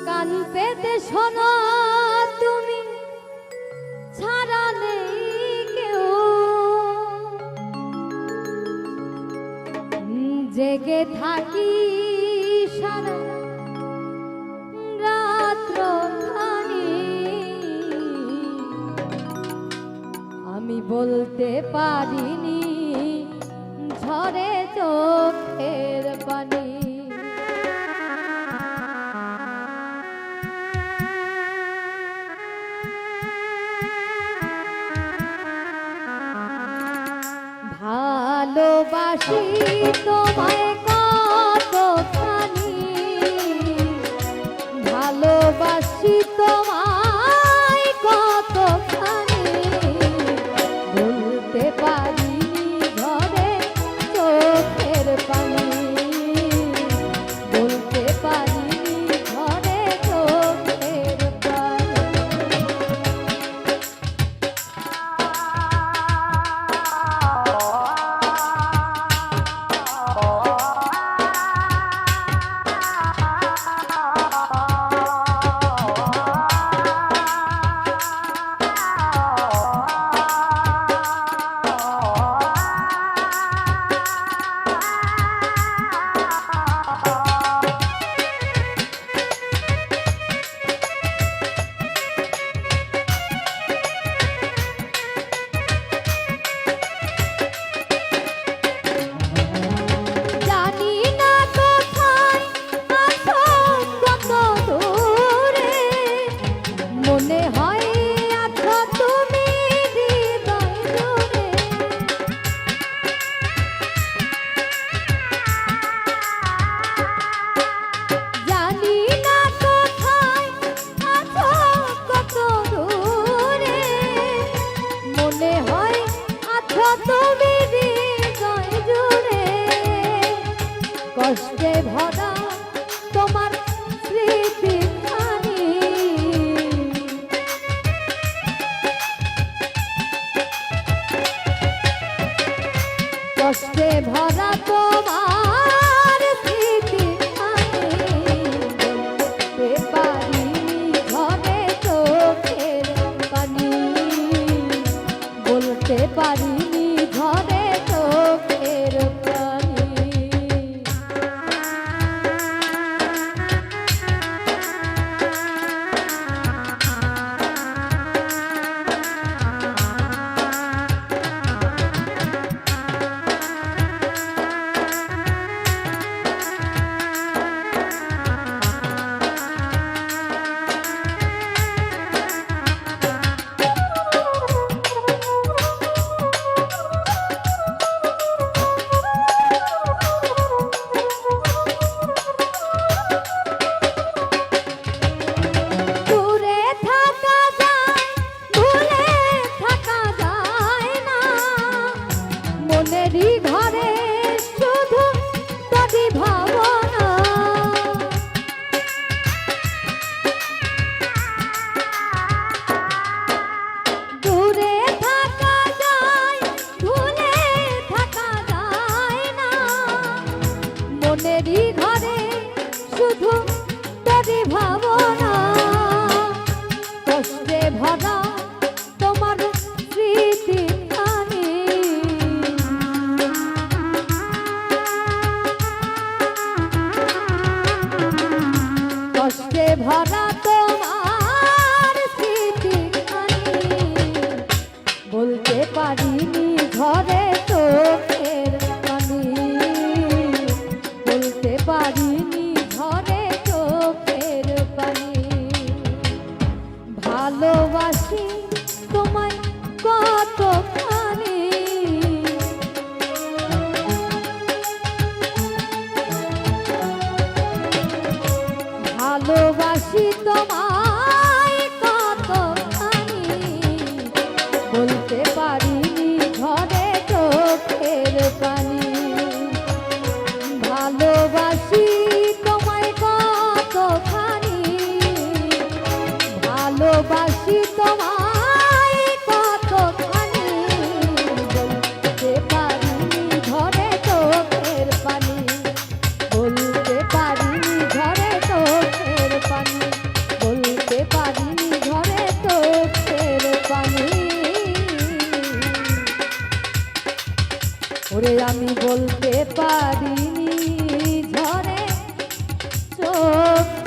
কান পেতে শোনো তুমি ছাড়া নেই কেউ, জেগে থাকি সারা রাত্র খানি, আমি বলতে পারিনি ঝরে চোখের পানি। ভালোবাসি তোমায় কতখানি, ভালোবাসি তোমায় কতখানি, বলতে পারিনি ঝরে চোখের পানি, বলতে পারিনি ঝরে চোখের পানি। কষ্টে ভরা তোমার স্মৃতিখানি, কষ্টে ভরা তোমার স্মৃতিখানি, বলতে পারিনি ঝরে চোখের পানি, বলতে পারিনি ঝরে চোখের পানি। ঘরে শুধু তোরই ভাবনা, দূরে থাকা যায় ভুলে থাকা যায় না, মনেরই ঘরে শুধু তোরই ভাবনা, কষ্টে ভরা তোমার স্মৃতি, কষ্টে ভরা তোমার স্মৃতিখানি, বলতে পারিনি ঝরে চোখের পানি, বলতে পারিনি ঝরে চোখের পানি। ভালোবাসি তোমায় কতখানি, ভালোবাসি তোমায় কতখানি, বলতে পারিনি ঝরে চোখের পানি, ভালোবাসি তোমায় কতখানি, ভালোবাসি তোমায় কতখানি, বলতে পারিনি ঝরে চোখের পানি, বলতে পারিনি ঝরে চোখের পানি। আমি বলতে পারিনি ঝরে চোখ